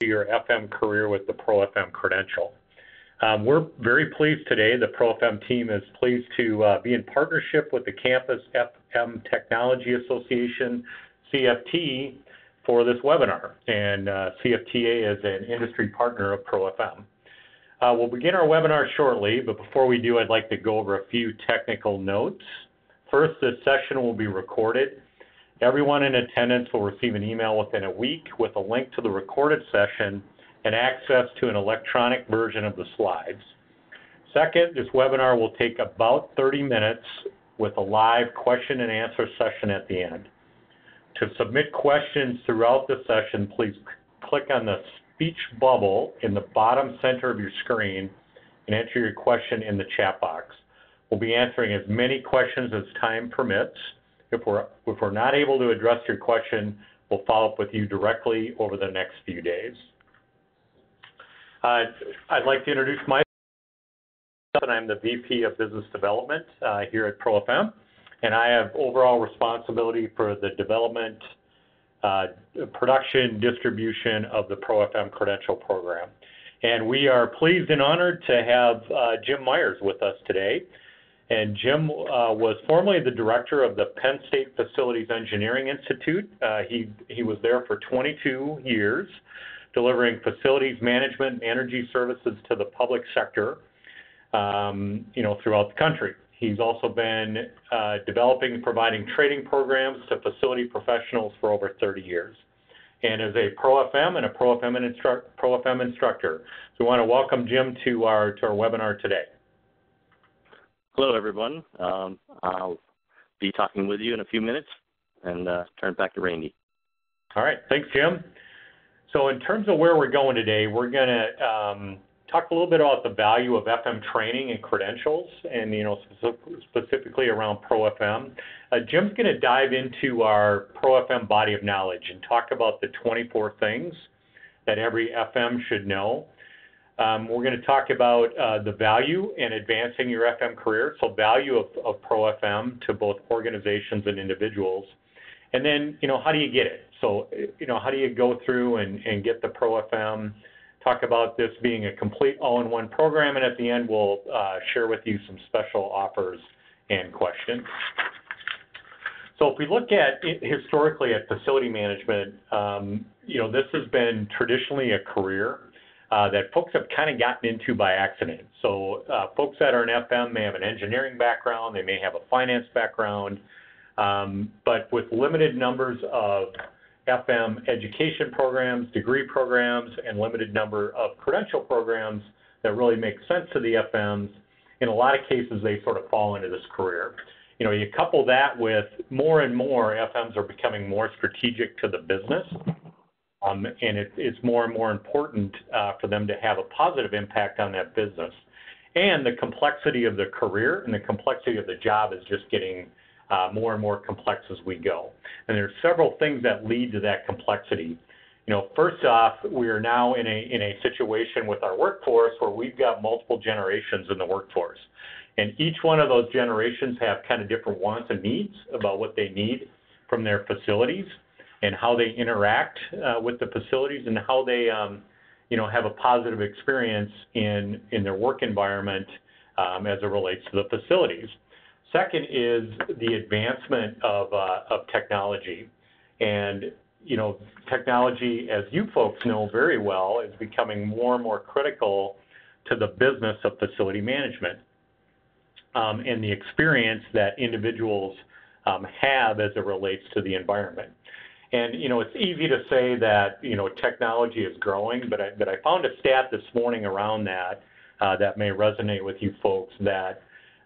your FM career with the ProFM Credential. We're very pleased today. The ProFM team is pleased to be in partnership with the Campus FM Technology Association, CFT, for this webinar. And CFTA is an industry partner of ProFM. We'll begin our webinar shortly, but before we do, I'd like to go over a few technical notes. First, this session will be recorded. Everyone in attendance will receive an email within a week with a link to the recorded session and access to an electronic version of the slides. Second, this webinar will take about 30 minutes with a live question and answer session at the end. To submit questions throughout the session, please click on the speech bubble in the bottom center of your screen and enter your question in the chat box. We'll be answering as many questions as time permits. If we're not able to address your question, we'll follow up with you directly over the next few days. I'd like to introduce myself, and I'm the VP of Business Development here at ProFM, and I have overall responsibility for the development, production, distribution of the ProFM Credential Program. And we are pleased and honored to have Jim Meyers with us today. And Jim was formerly the director of the Penn State Facilities Engineering Institute. He was there for 22 years, delivering facilities management and energy services to the public sector, throughout the country. He's also been developing and providing training programs to facility professionals for over 30 years, and is a ProFM and a ProFM instructor. So we want to welcome Jim to our webinar today. Hello, everyone. I'll be talking with you in a few minutes and turn it back to Randy. All right. Thanks, Jim. So in terms of where we're going today, we're going to talk a little bit about the value of FM training and credentials, and specifically around ProFM. Jim's going to dive into our ProFM body of knowledge and talk about the 24 things that every FM should know. We're going to talk about the value in advancing your FM career, so value of ProFM to both organizations and individuals. And then, how do you get it? So, how do you go through and get the ProFM, talk about this being a complete all-in-one program, and at the end we'll share with you some special offers and questions. So if we look at historically at facility management, this has been traditionally a career that folks have kind of gotten into by accident. So folks that are in FM may have an engineering background, they may have a finance background, but with limited numbers of FM education programs, degree programs, and limited number of credential programs that really make sense to the FMs, in a lot of cases they sort of fall into this career. You couple that with more and more FMs are becoming more strategic to the business. And it's more and more important for them to have a positive impact on that business. And the complexity of the career and the complexity of the job is just getting more and more complex as we go. And there's several things that lead to that complexity. First off, we are now in a situation with our workforce where we've got multiple generations in the workforce. And each one of those generations have kind of different wants and needs about what they need from their facilities, and how they interact with the facilities, and how they, have a positive experience in their work environment as it relates to the facilities. Second is the advancement of technology. And, technology, as you folks know very well, is becoming more and more critical to the business of facility management and the experience that individuals have as it relates to the environment. And, it's easy to say that, technology is growing, but I found a stat this morning around that that may resonate with you folks, that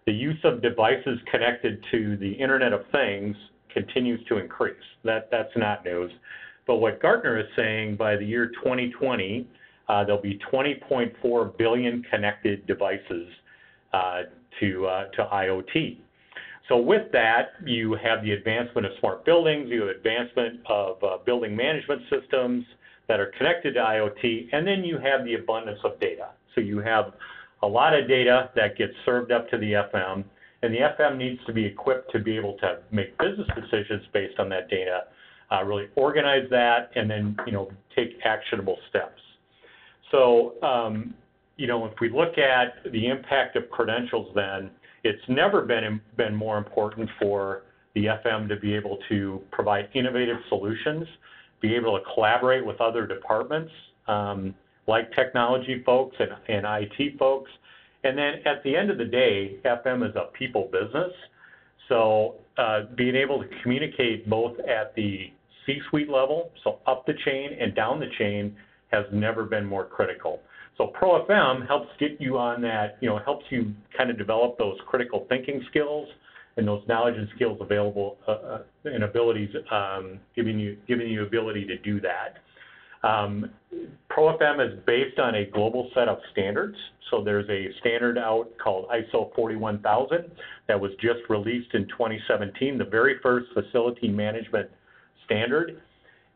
the use of devices connected to the Internet of Things continues to increase. That's not news. But what Gartner is saying, by the year 2020, there'll be 20.4 billion connected devices to IoT. So with that, you have the advancement of smart buildings, you have advancement of building management systems that are connected to IoT, and then you have the abundance of data. So you have a lot of data that gets served up to the FM, and the FM needs to be equipped to be able to make business decisions based on that data, really organize that, and then, take actionable steps. So, if we look at the impact of credentials then, it's never been more important for the FM to be able to provide innovative solutions, be able to collaborate with other departments, like technology folks and IT folks. And then at the end of the day, FM is a people business. So being able to communicate both at the C-suite level, so up the chain and down the chain, has never been more critical. So ProFM helps get you on that, helps you kind of develop those critical thinking skills and those knowledge and skills available and abilities, giving you ability to do that. ProFM is based on a global set of standards. So there's a standard out called ISO 41000 that was just released in 2017, the very first facility management standard.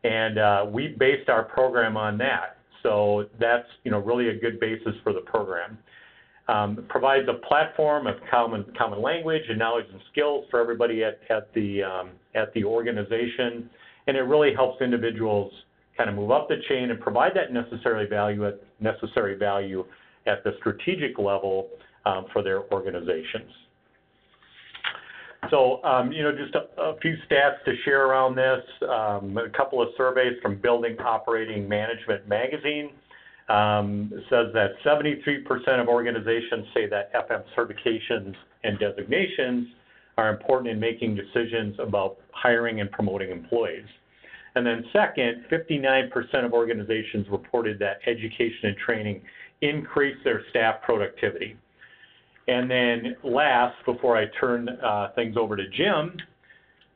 And we based our program on that. So that's, really a good basis for the program. It provides a platform of common language and knowledge and skills for everybody at the organization, and it really helps individuals kind of move up the chain and provide that necessary value at the strategic level for their organizations. So, just a few stats to share around this. A couple of surveys from Building Operating Management magazine. Says that 73% of organizations say that FM certifications and designations are important in making decisions about hiring and promoting employees. And then second, 59% of organizations reported that education and training increase their staff productivity. And then last, before I turn things over to Jim,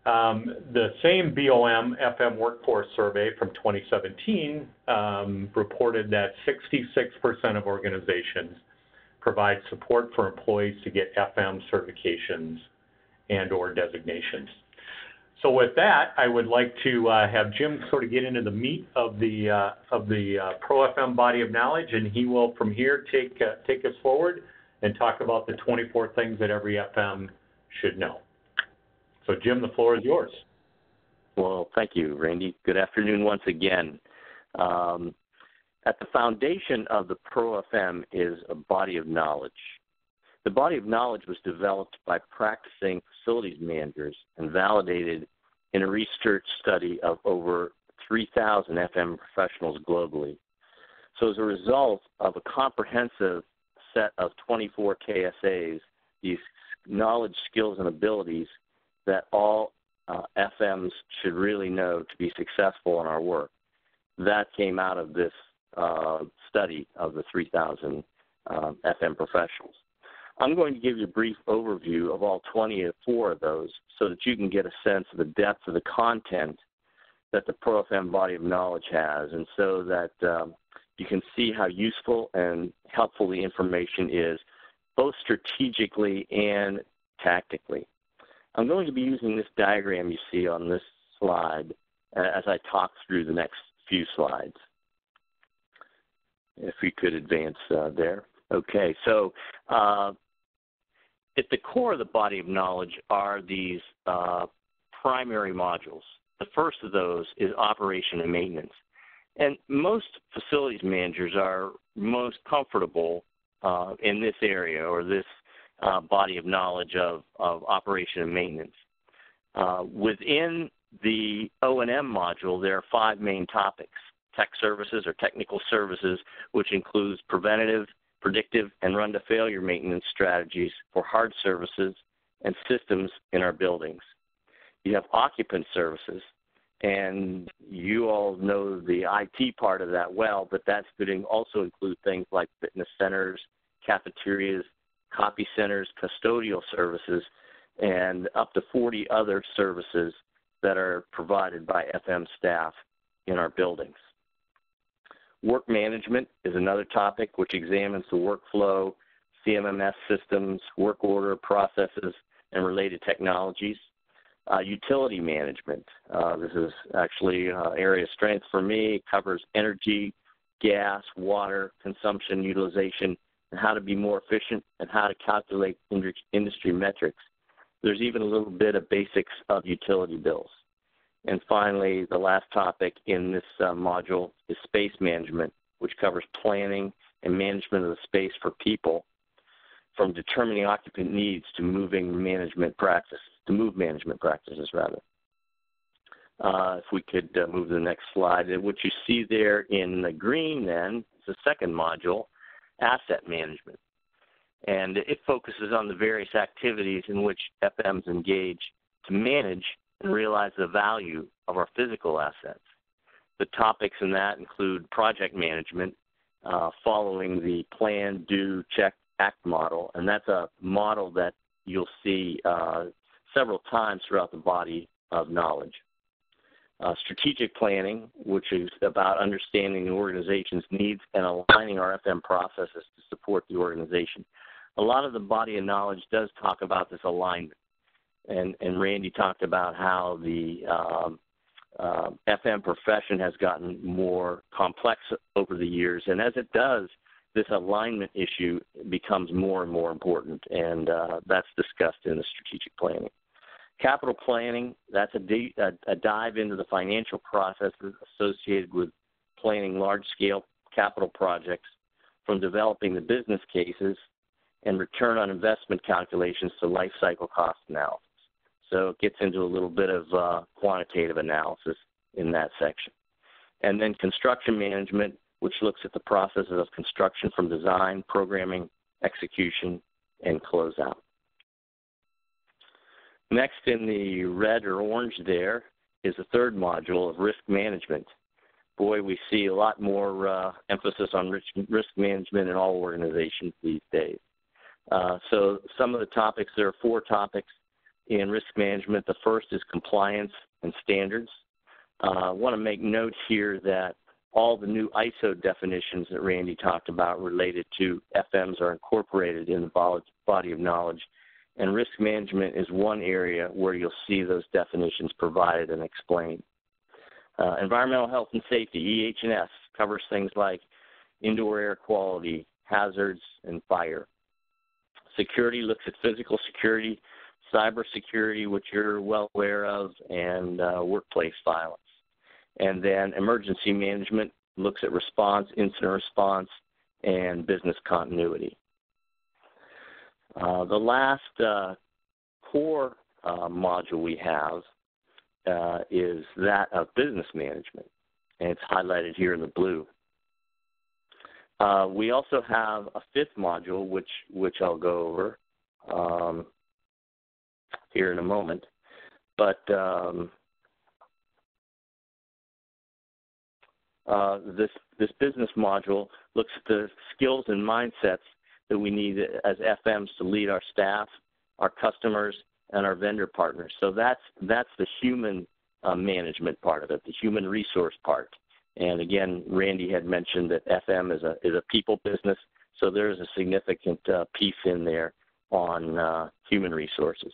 the same BOM FM workforce survey from 2017 reported that 66% of organizations provide support for employees to get FM certifications and or designations. So with that, I would like to have Jim sort of get into the meat of the ProFM body of knowledge, and he will from here take us forward and talk about the 24 things that every FM should know. So Jim, the floor is yours. Well, thank you, Randy. Good afternoon once again. At the foundation of the ProFM is a body of knowledge. The body of knowledge was developed by practicing facilities managers and validated in a research study of over 3,000 FM professionals globally. So as a result of a comprehensive set of 24 KSAs, these knowledge, skills, and abilities that all FMs should really know to be successful in our work. That came out of this study of the 3,000 FM professionals. I'm going to give you a brief overview of all 24 of those so that you can get a sense of the depth of the content that the ProFM body of knowledge has, and so that you can see how useful and helpful the information is, both strategically and tactically. I'm going to be using this diagram you see on this slide as I talk through the next few slides. If we could advance there. Okay, so at the core of the body of knowledge are these primary modules. The first of those is operation and maintenance. And most facilities managers are most comfortable in this area or this body of knowledge of operation and maintenance. Within the O&M module, there are 5 main topics: tech services or technical services, which includes preventative, predictive, and run-to-failure maintenance strategies for hard services and systems in our buildings. You have occupant services, and you all know the IT part of that well, but that could also include things like fitness centers, cafeterias, copy centers, custodial services, and up to 40 other services that are provided by FM staff in our buildings. Work management is another topic which examines the workflow, CMMS systems, work order processes, and related technologies. Utility management. This is actually an area of strength for me. It covers energy, gas, water, consumption, utilization, and how to be more efficient and how to calculate industry metrics. There's even a little bit of basics of utility bills. And finally, the last topic in this module is space management, which covers planning and management of the space for people, from determining occupant needs to move management practices rather. If we could move to the next slide. And what you see there in the green then is the second module, asset management. And it focuses on the various activities in which FMs engage to manage and realize the value of our physical assets. The topics in that include project management, following the plan, do, check, act model, and that's a model that you'll see several times throughout the body of knowledge. Strategic planning, which is about understanding the organization's needs and aligning our FM processes to support the organization. A lot of the body of knowledge does talk about this alignment, and Randy talked about how the FM profession has gotten more complex over the years, and as it does, this alignment issue becomes more and more important, and that's discussed in the strategic planning. Capital planning, that's a dive into the financial processes associated with planning large-scale capital projects, from developing the business cases and return on investment calculations to life cycle cost analysis. So it gets into a little bit of quantitative analysis in that section. And then construction management, which looks at the processes of construction from design, programming, execution, and closeout. Next in the red or orange there is the third module of risk management. Boy, we see a lot more emphasis on risk management in all organizations these days. So some of the topics, there are 4 topics in risk management. The first is compliance and standards. I want to make note here that all the new ISO definitions that Randy talked about related to FMs are incorporated in the body of knowledge, and risk management is one area where you'll see those definitions provided and explained. Environmental health and safety, EH&S, covers things like indoor air quality, hazards, and fire. Security looks at physical security, cyber security, which you're well aware of, and workplace violence. And then emergency management looks at response, incident response, and business continuity. The last core module we have is that of business management, and it's highlighted here in the blue. We also have a 5th module, which I'll go over here in a moment, but this business module looks at the skills and mindsets that we need as FMs to lead our staff, our customers, and our vendor partners. So that's the human management part of it, the human resource part. And again, Randy had mentioned that FM is a people business, so there's a significant piece in there on human resources.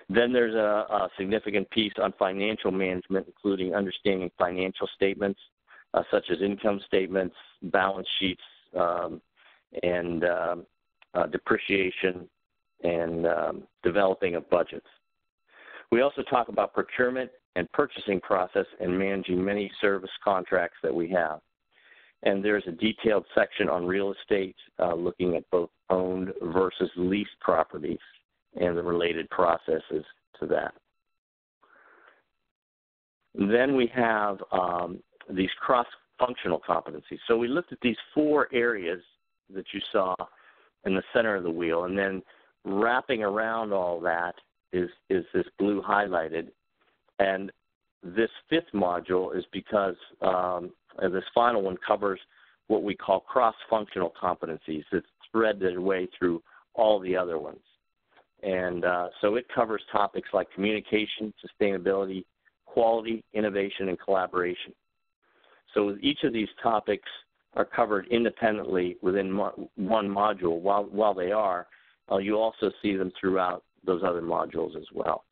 Then there's a significant piece on financial management, including understanding financial statements, such as income statements, balance sheets, and depreciation, and developing of budgets. We also talk about procurement and purchasing process and managing many service contracts that we have. And there's a detailed section on real estate, looking at both owned versus leased properties and the related processes to that. Then we have these cross-functional competencies. So we looked at these 4 areas that you saw in the center of the wheel, and then wrapping around all that is this blue highlighted. And this 5th module is because this final one covers what we call cross-functional competencies. It's thread their way through all the other ones. And so it covers topics like communication, sustainability, quality, innovation, and collaboration. So each of these topics are covered independently within one module. While they are, you also see them throughout those other modules as well.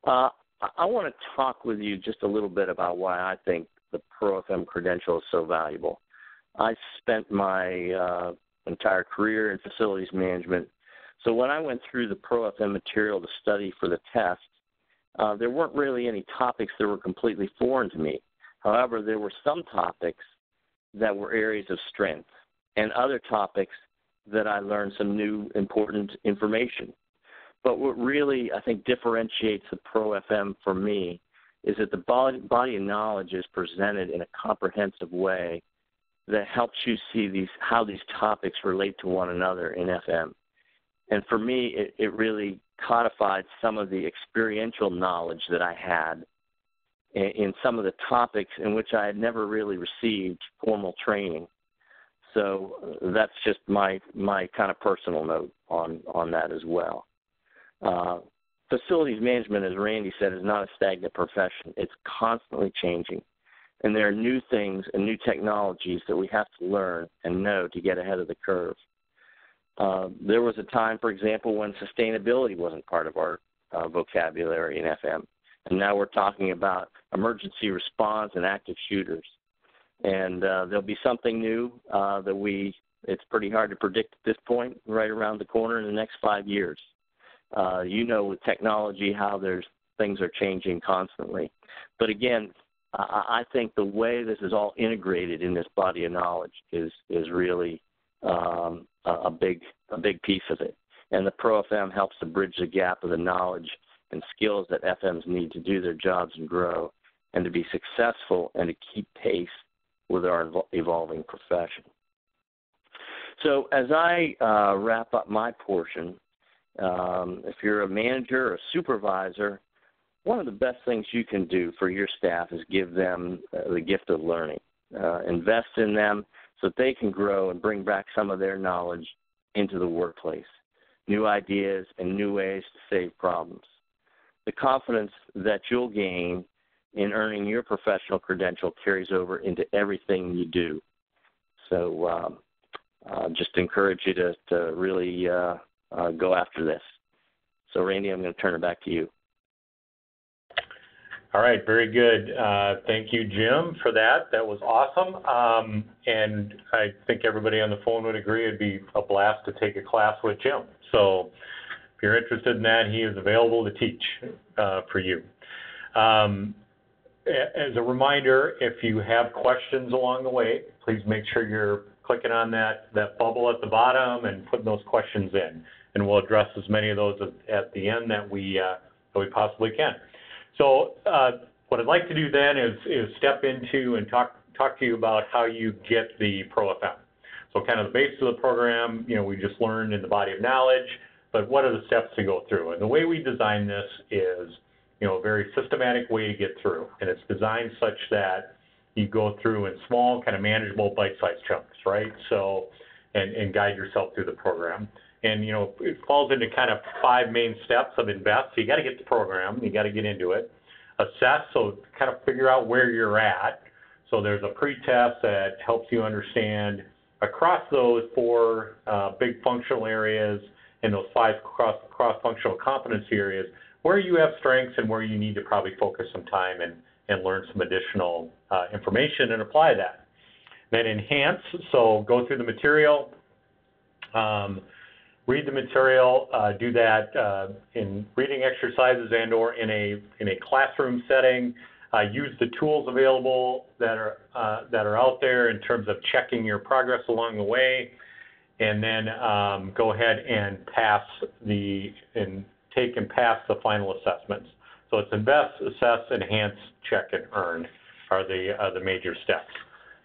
I want to talk with you just a little bit about why I think the ProFM credential is so valuable. I spent my entire career in facilities management. So when I went through the ProFM material to study for the test, there weren't really any topics that were completely foreign to me. However, there were some topics that were areas of strength and other topics that I learned some new important information. But what really, I think, differentiates the ProFM for me is that the body of knowledge is presented in a comprehensive way that helps you see how these topics relate to one another in FM. And for me, it really codified some of the experiential knowledge that I had in some of the topics in which I had never really received formal training. So that's just my kind of personal note on that as well. Facilities management, as Randy said, is not a stagnant profession. It's constantly changing. And there are new things and new technologies that we have to learn and know to get ahead of the curve. There was a time, for example, when sustainability wasn't part of our vocabulary in FM. And now we're talking about emergency response and active shooters. And there'll be something new it's pretty hard to predict at this point, right around the corner in the next 5 years. With technology, how things are changing constantly. But again, I think the way this is all integrated in this body of knowledge is really a big piece of it. And the ProFM helps to bridge the gap of the knowledge and skills that FMs need to do their jobs and grow and to be successful and to keep pace with our evolving profession. So as I wrap up my portion, if you're a manager or a supervisor, one of the best things you can do for your staff is give them the gift of learning. Invest in them so that they can grow and bring back some of their knowledge into the workplace, new ideas and new ways to save problems. The confidence that you'll gain in earning your professional credential carries over into everything you do. So just encourage you to really go after this. So, Randy, I'm going to turn it back to you. All right, very good. Thank you, Jim, for that. That was awesome. And I think everybody on the phone would agree it'd be a blast to take a class with Jim. So if you're interested in that, he is available to teach for you. As a reminder, if you have questions along the way, please make sure you're clicking on that bubble at the bottom and putting those questions in. And we'll address as many of those at the end that we possibly can. So what I'd like to do then is step into and talk to you about how you get the ProFM. So kind of the base of the program, we just learned in the body of knowledge, but what are the steps to go through? And the way we design this is, a very systematic way to get through. And it's designed such that you go through in small, kind of manageable bite-sized chunks, right? So, and guide yourself through the program. And, it falls into kind of 5 main steps of invest. So you got to get the program, you got to get into it. Assess, so kind of figure out where you're at. So there's a pre-test that helps you understand across those 4 big functional areas and those 5 cross-functional competency areas, where you have strengths and where you need to probably focus some time and learn some additional information and apply that. Then enhance, so go through the material, read the material, do that in reading exercises and or in a classroom setting. Use the tools available that are out there in terms of checking your progress along the way, and then go ahead and take and pass the final assessments. So it's invest, assess, enhance, check, and earn are the major steps.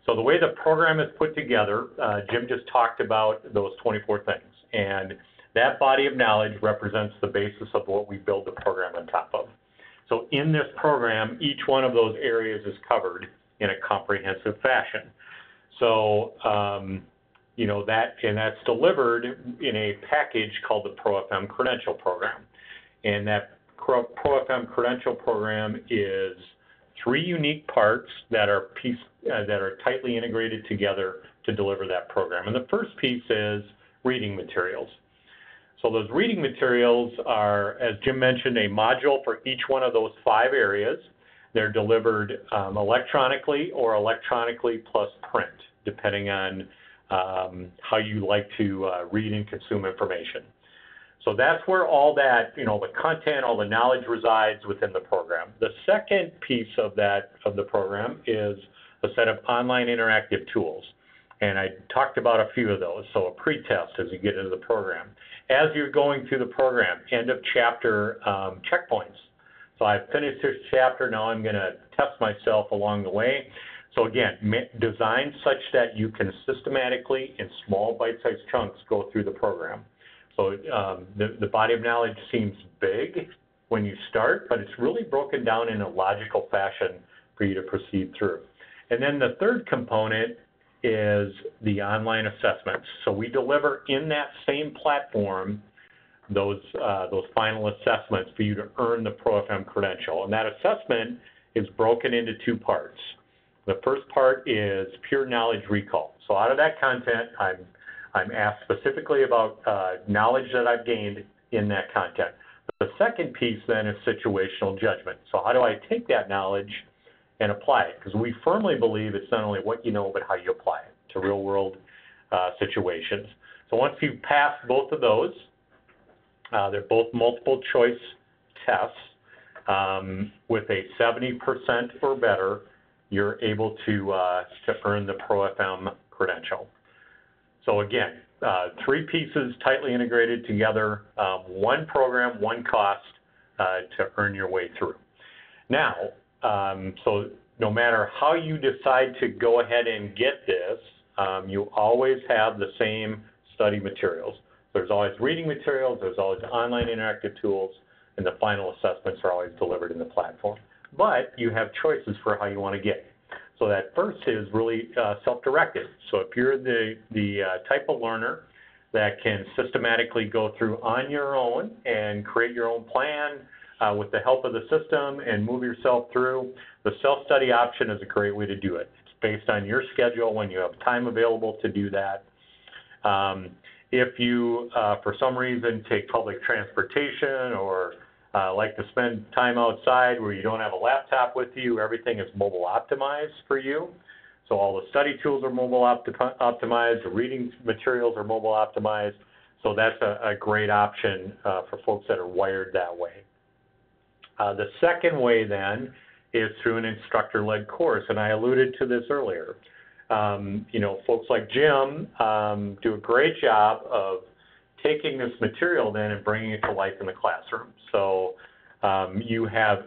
So the way the program is put together, Jim just talked about those 24 things. And that body of knowledge represents the basis of what we build the program on top of. So in this program, each one of those areas is covered in a comprehensive fashion. So, that's delivered in a package called the ProFM Credential Program. And that ProFM Credential Program is 3 unique parts that are tightly integrated together to deliver that program. And the first piece is reading materials. So those reading materials are, as Jim mentioned, a module for each one of those 5 areas. They're delivered electronically or electronically plus print, depending on how you like to read and consume information. So that's where all that, the content, all the knowledge resides within the program. The second piece of the program is a set of online interactive tools. And I talked about a few of those. So a pre-test as you get into the program. As you're going through the program, end of chapter checkpoints. So I've finished this chapter, now I'm going to test myself along the way. So again, design such that you can systematically, in small bite-sized chunks, go through the program. So the body of knowledge seems big when you start, but it's really broken down in a logical fashion for you to proceed through. And then the third component is the online assessments. So we deliver in that same platform those final assessments for you to earn the ProFM credential. And that assessment is broken into two parts. The first part is pure knowledge recall. So out of that content, I'm asked specifically about knowledge that I've gained in that content. The second piece then is situational judgment. So how do I take that knowledge and apply it? Because we firmly believe it's not only what you know, but how you apply it to real world situations. So once you pass both of those, they're both multiple choice tests. With a 70% or better, you're able to earn the ProFM credential. So again, three pieces tightly integrated together, one program, one cost to earn your way through. Now, so no matter how you decide to go ahead and get this, you always have the same study materials. There's always reading materials, there's always online interactive tools, and the final assessments are always delivered in the platform. But you have choices for how you want to get it. So that first is really self-directed. So if you're the type of learner that can systematically go through on your own and create your own plan with the help of the system and move yourself through, the self-study option is a great way to do it. It's based on your schedule when you have time available to do that. If you, for some reason, take public transportation or like to spend time outside where you don't have a laptop with you, everything is mobile optimized for you. So all the study tools are mobile optimized, the reading materials are mobile optimized. So that's a great option for folks that are wired that way. The second way then is through an instructor-led course, and I alluded to this earlier. Folks like Jim do a great job of taking this material then and bringing it to life in the classroom. So you have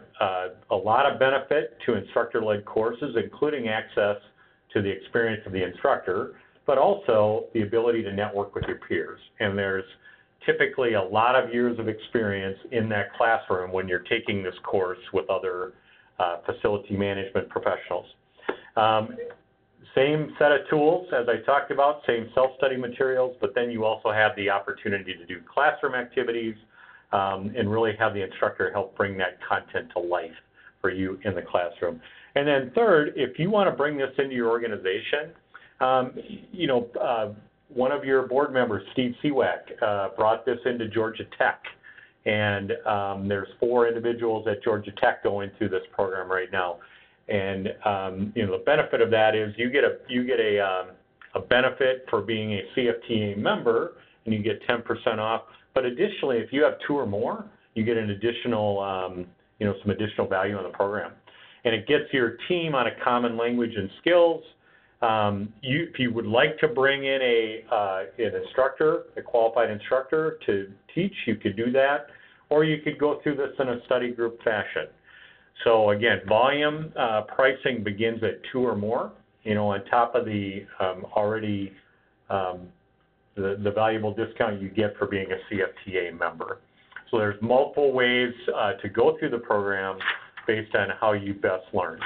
a lot of benefit to instructor-led courses, including access to the experience of the instructor, but also the ability to network with your peers. And there's typically a lot of years of experience in that classroom when you're taking this course with other facility management professionals. Same set of tools as I talked about, same self-study materials, but then you also have the opportunity to do classroom activities and really have the instructor help bring that content to life for you in the classroom. And then third, if you want to bring this into your organization, one of your board members, Steve Seawack, brought this into Georgia Tech. And there's 4 individuals at Georgia Tech going through this program right now. And the benefit of that is you get a benefit for being a CFTA member, and you get 10% off. But additionally, if you have 2 or more, you get an additional, some additional value on the program. And it gets your team on a common language and skills. If you would like to bring in an instructor, a qualified instructor to teach, you could do that, or you could go through this in a study group fashion. So again, volume pricing begins at 2 or more, on top of the already the valuable discount you get for being a CFTA member. So there's multiple ways to go through the program based on how you best learn.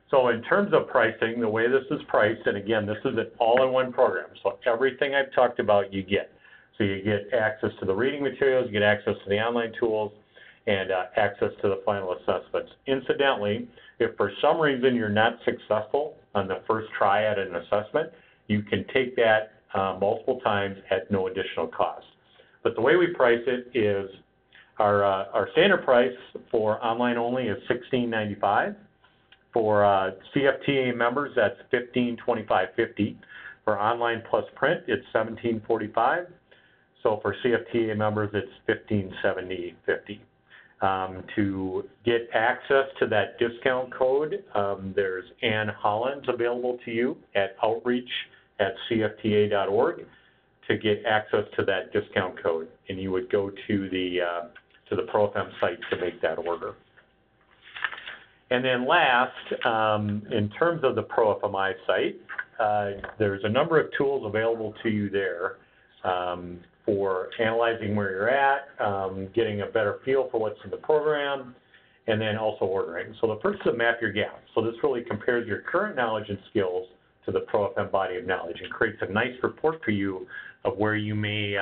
So in terms of pricing, the way this is priced, and again, this is an all-in-one program, so everything I've talked about you get. So you get access to the reading materials, you get access to the online tools, and access to the final assessments. Incidentally, if for some reason you're not successful on the first try at an assessment, you can take that multiple times at no additional cost. But the way we price it is our standard price for online only is $16.95. For CFTA members, that's $15.25.50. For online plus print, it's $17.45. So for CFTA members, it's $1570.50. To get access to that discount code, there's Ann Hollins available to you at outreach@cfta.org to get access to that discount code, and you would go to the ProFM site to make that order. And then last, in terms of the ProFMI site, there's a number of tools available to you there for analyzing where you're at, getting a better feel for what's in the program, and then also ordering. So the first is to map your gaps. So this really compares your current knowledge and skills to the ProFM body of knowledge and creates a nice report for you of where you may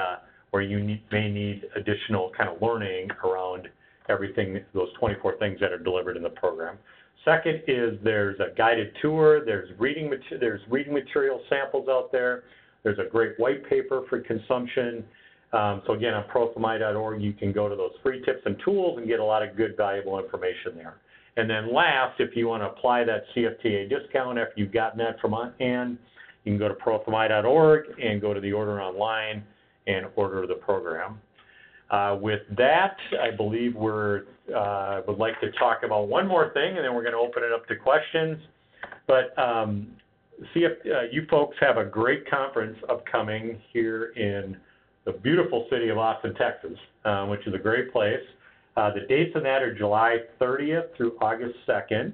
need additional kind of learning around everything, those 24 things that are delivered in the program. Second is there's a guided tour, there's reading material samples out there, there's a great white paper for consumption. So again, on ProFMI.org, you can go to those free tips and tools and get a lot of good, valuable information there. And then last, if you want to apply that CFTA discount after you've gotten that from Ann, you can go to ProFMI.org and go to the order online and order the program. With that, I believe would like to talk about one more thing, and then we're going to open it up to questions. But you folks have a great conference upcoming here in the beautiful city of Austin, Texas, which is a great place. The dates on that are July 30th through August 2nd.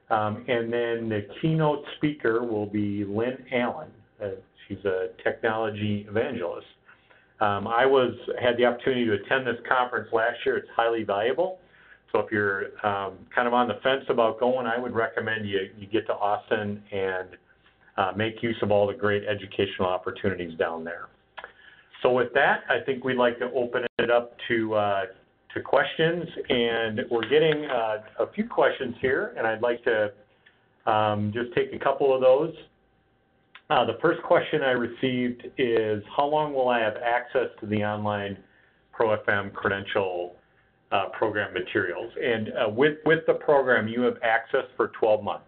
And then the keynote speaker will be Lynn Allen. She's a technology evangelist. I had the opportunity to attend this conference last year. It's highly valuable. So if you're kind of on the fence about going, I would recommend you get to Austin and make use of all the great educational opportunities down there. So with that, I think we'd like to open it up to questions, and we're getting a few questions here, and I'd like to just take a couple of those. The first question I received is, how long will I have access to the online ProFM Credential Program materials? And with the program, you have access for 12 months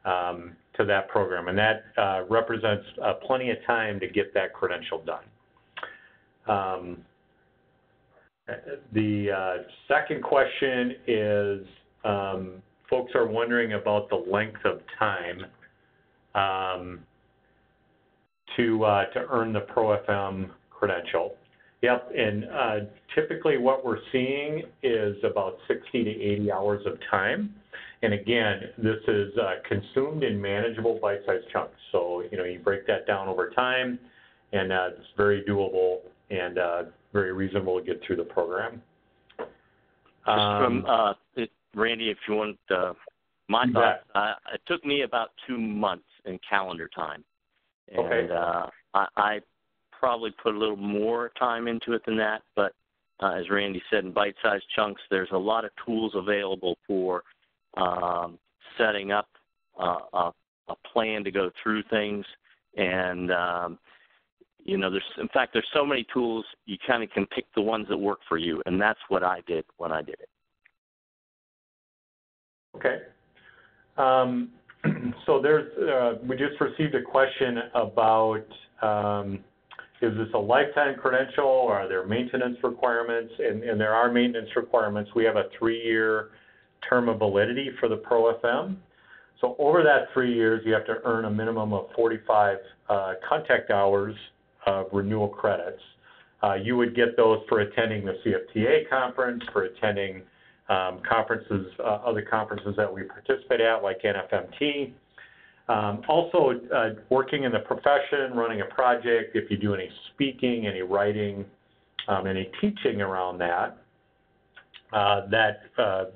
to that program, and that represents plenty of time to get that credential done. The second question is, folks are wondering about the length of time to earn the ProFM credential. Yep, and typically what we're seeing is about 60 to 80 hours of time. And again, this is consumed in manageable bite-sized chunks. So, you break that down over time, and it's very doable and very reasonable to get through the program. Randy, if you want my thoughts, it took me about 2 months in calendar time. And okay. I probably put a little more time into it than that, but as Randy said, in bite-sized chunks, there's a lot of tools available for setting up a plan to go through things. And, there's so many tools, you kind of can pick the ones that work for you, and that's what I did when I did it. Okay. So we just received a question about, is this a lifetime credential, or are there maintenance requirements? And there are maintenance requirements. We have a 3-year term of validity for the ProFM. So over that 3 years, you have to earn a minimum of 45 contact hours of renewal credits. You would get those for attending the CFTA conference, for attending conferences, other conferences that we participate at, like NFMT. Also, working in the profession, running a project, if you do any speaking, any writing, any teaching around that, that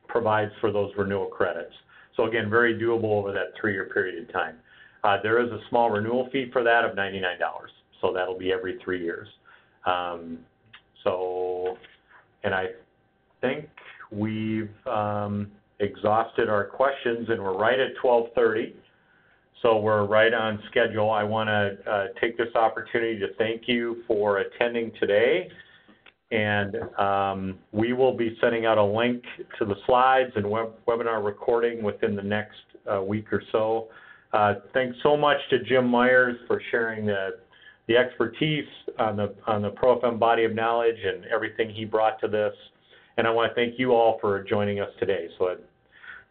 provides for those renewal credits. So again, very doable over that 3-year period of time. There is a small renewal fee for that of $99, so that'll be every 3 years. And I think we've exhausted our questions, and we're right at 12:30, so we're right on schedule. I want to take this opportunity to thank you for attending today, and we will be sending out a link to the slides and webinar recording within the next week or so. Thanks so much to Jim Meyers for sharing the the expertise on the ProFM body of knowledge and everything he brought to this. And I want to thank you all for joining us today. So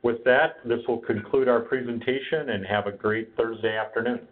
with that, this will conclude our presentation, and have a great Thursday afternoon.